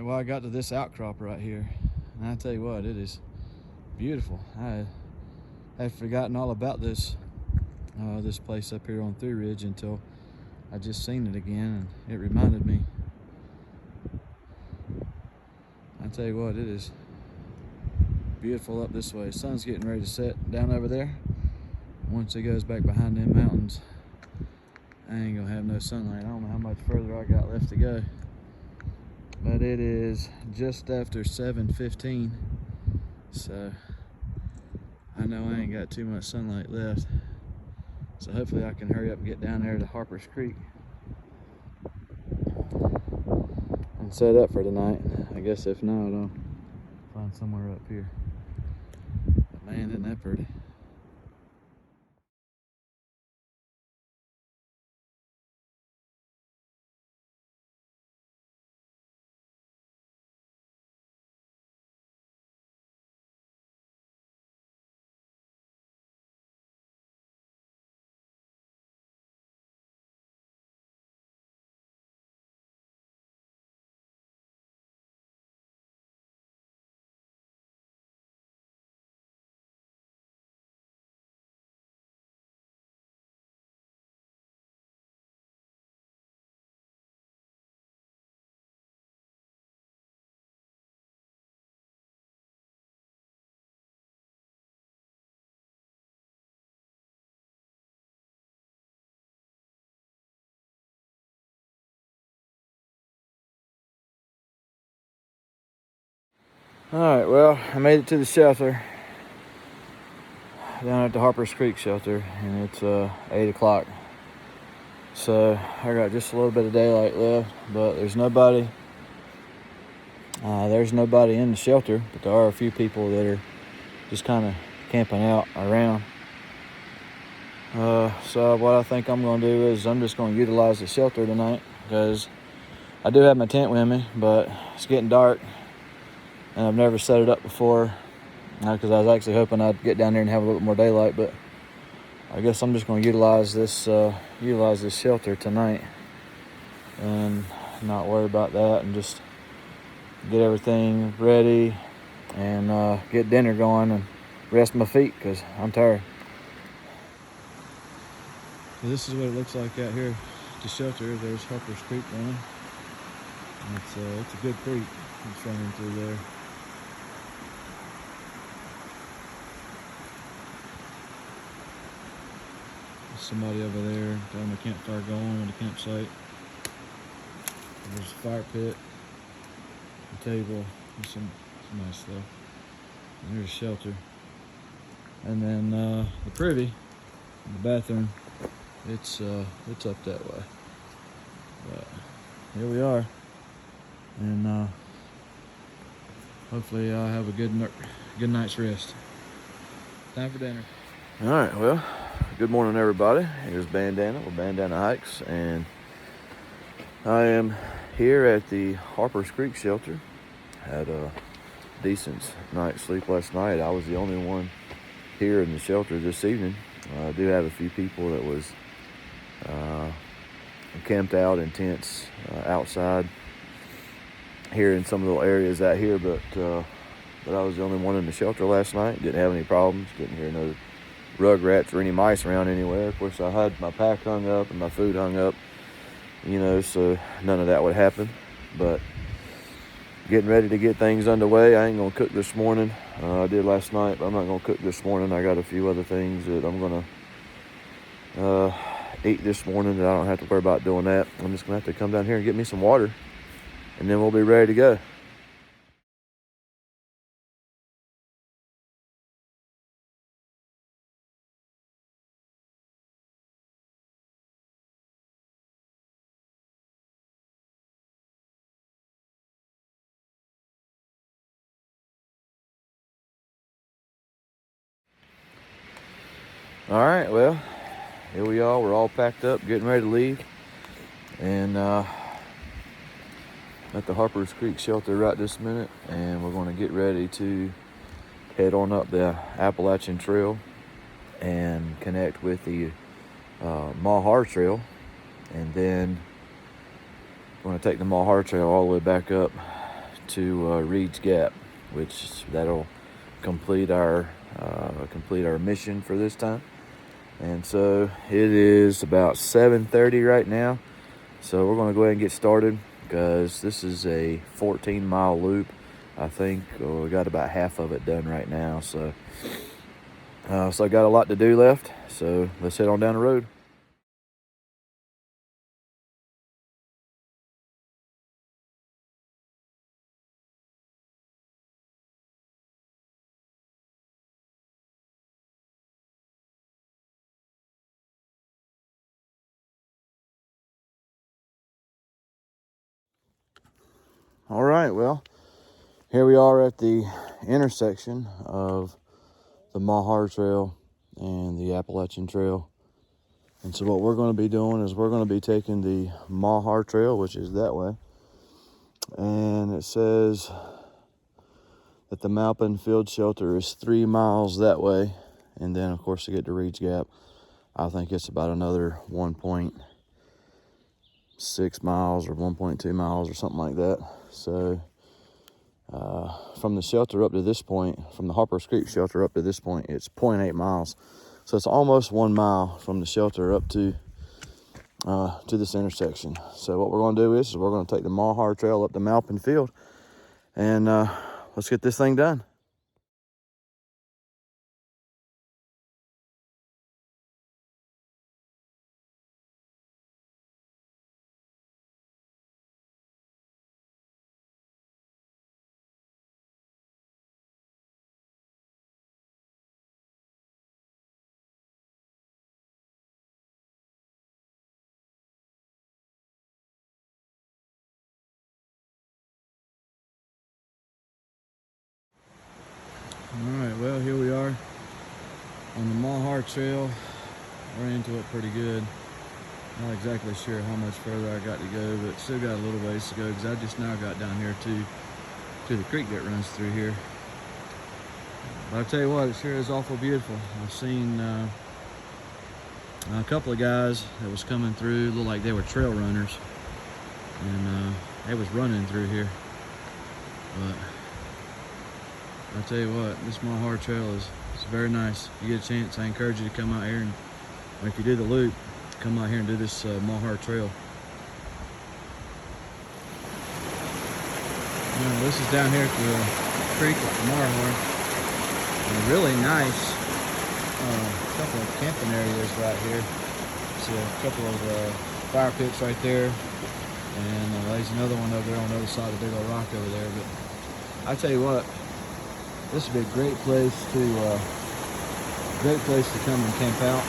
well, I got to this outcrop right here, and I tell you what, it is beautiful. I had forgotten all about this this place up here on Three Ridge until I just seen it again, and it reminded me. I tell you what, it is beautiful up this way. The sun's getting ready to set down over there. Once it goes back behind them mountains, I ain't gonna have no sunlight. I don't know how much further I got left to go, but it is just after 7:15, so I know I ain't got too much sunlight left. So hopefully I can hurry up and get down there to Harper's Creek and set up for tonight. I guess if not, I'll find somewhere up here. But man, isn't that pretty? All right, well, I made it to the shelter down at the Harper's Creek shelter, and it's 8 o'clock. So I got just a little bit of daylight left, but there's nobody. There's nobody in the shelter, but there are a few people that are just kind of camping out around. So what I think I'm going to do is I'm just going to utilize the shelter tonight, because I do have my tent with me, but it's getting dark, and I've never set it up before, because I was actually hoping I'd get down there and have a little more daylight. But I guess I'm just going to utilize this shelter tonight and not worry about that, and just get everything ready and get dinner going and rest my feet, because I'm tired. So this is what it looks like out here at the shelter. There's Harper's Creek running. It's a good creek. It's running through there. There's somebody over there got a campfire going on the campsite. There's a fire pit, a table, and some nice stuff. And there's a shelter. And then the privy, the bathroom, it's up that way. But here we are, and hopefully I'll have a good night's rest. Time for dinner. All right, well, good morning, everybody. Here's Bandana with Bandana Hikes, and I am here at the Harper's Creek shelter. Had a decent night's sleep last night. I was the only one here in the shelter this evening. I do have a few people that was camped out in tents outside here in some little areas out here, but I was the only one in the shelter last night. Didn't have any problems. Didn't hear no rug rats or any mice around anywhere. Of course, I had my pack hung up and my food hung up, so none of that would happen. But getting ready to get things underway. I ain't gonna cook this morning. I did last night, but I'm not gonna cook this morning. I got a few other things that I'm gonna eat this morning that I don't have to worry about doing that. I'm just gonna have to come down here and get me some water, and then we'll be ready to go. All right, well, here we are. We're all packed up, getting ready to leave, and at the Harper's Creek shelter right this minute, and we're going to get ready to head on up the Appalachian Trail and connect with the haur Trail, and then we're going to take the haur Trail all the way back up to Reed's Gap, which that'll complete our mission for this time. And so it is about 7:30 right now. So we're going to go ahead and get started because this is a 14-mile loop. I think we got about half of it done right now. So I got a lot to do left. So let's head on down the road. All right, well, here we are at the intersection of the Haur Trail and the Appalachian Trail. And so what we're going to be doing is we're going to be taking the Haur Trail, which is that way. And it says that the Maupin Field Shelter is 3 miles that way. And then, of course, to get to Reed's Gap, I think it's about another 1.6 miles or 1.2 miles or something like that. So from the shelter up to this point, from the Harper's Creek shelter up to this point, it's 0.8 miles. So it's almost 1 mile from the shelter up to this intersection. So what we're going to do is we're going to take the Haur Trail up to Maupin Field, and let's get this thing done. All right, well, here we are on the Haur Trail. We're into it pretty good. Not exactly sure how much further I got to go, but still got a little ways to go because I just now got down here to the creek that runs through here. But I tell you what, it sure is awful beautiful. I've seen a couple of guys that was coming through, looked like they were trail runners, and they was running through here. But I tell you what, this Haur Trail is very nice. If you get a chance, I encourage you to come out here, and if you do the loop, come out here and do this Haur Trail. This is down here at the creek at the Haur. A really nice couple of camping areas right here. See a couple of fire pits right there, and there's another one over there on the other side of the big old rock over there. But I tell you what, this would be a great place to come and camp out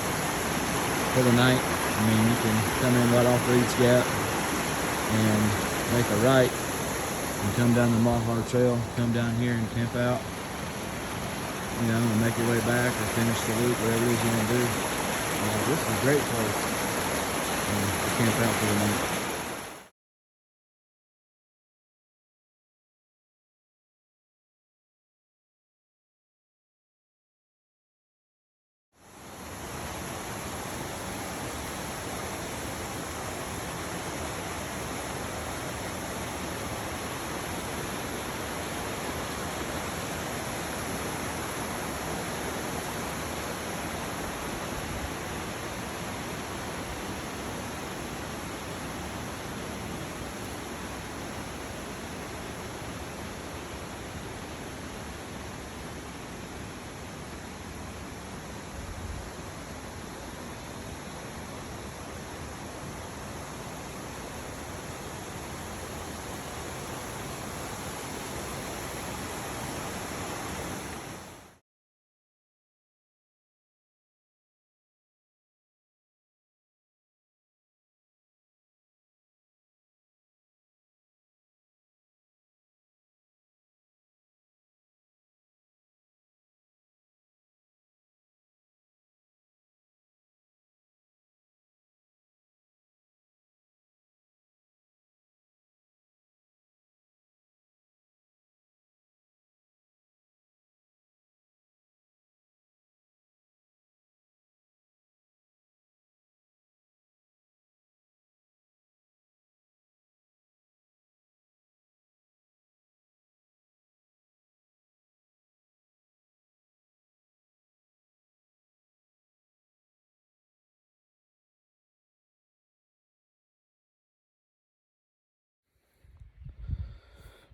for the night. I mean, you can come in right off Reed's Gap and make a right and come down the Haur Trail, come down here and camp out, you know, and make your way back or finish the loop, whatever it is you want to do. This is a great place to camp out for the night.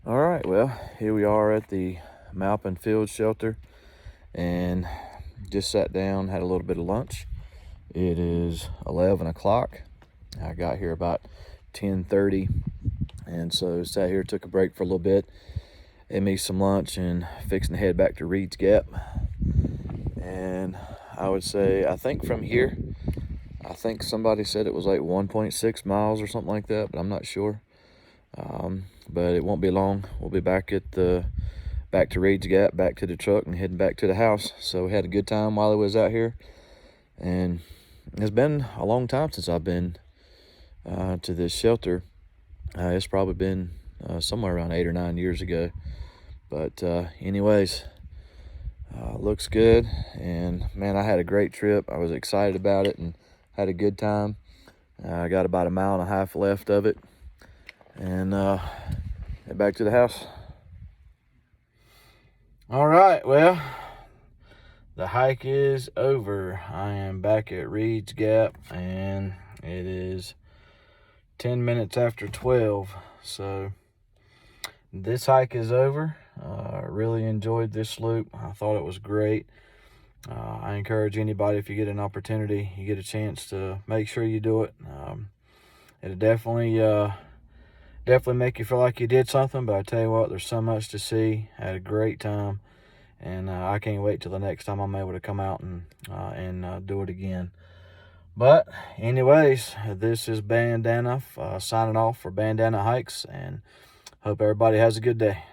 All right, well, here we are at the Malpin Field Shelter, and just sat down, had a little bit of lunch. It is 11 o'clock. I got here about 10:30, and so sat here, took a break for a little bit, ate me some lunch, and fixing to head back to Reed's Gap. And I would say, I think from here, I think somebody said it was like 1.6 miles or something like that, but I'm not sure. But it won't be long. We'll be back to Reed's Gap, back to the truck, and heading back to the house. So we had a good time while I was out here, and it's been a long time since I've been to this shelter. It's probably been somewhere around 8 or 9 years ago. But anyways, looks good, and man, I had a great trip. I was excited about it and had a good time. I got about 1.5 miles left of it, and head back to the house. All right, well, the hike is over. I am back at Reed's Gap, and it is 10 minutes after 12. So this hike is over. I really enjoyed this loop. I thought it was great. I encourage anybody, if you get an opportunity, you get a chance, to make sure you do it. It'll definitely make you feel like you did something, but I tell you what, there's so much to see. I had a great time, and I can't wait till the next time I'm able to come out and do it again. But anyways, this is Bandana signing off for Bandana Hikes, and hope everybody has a good day.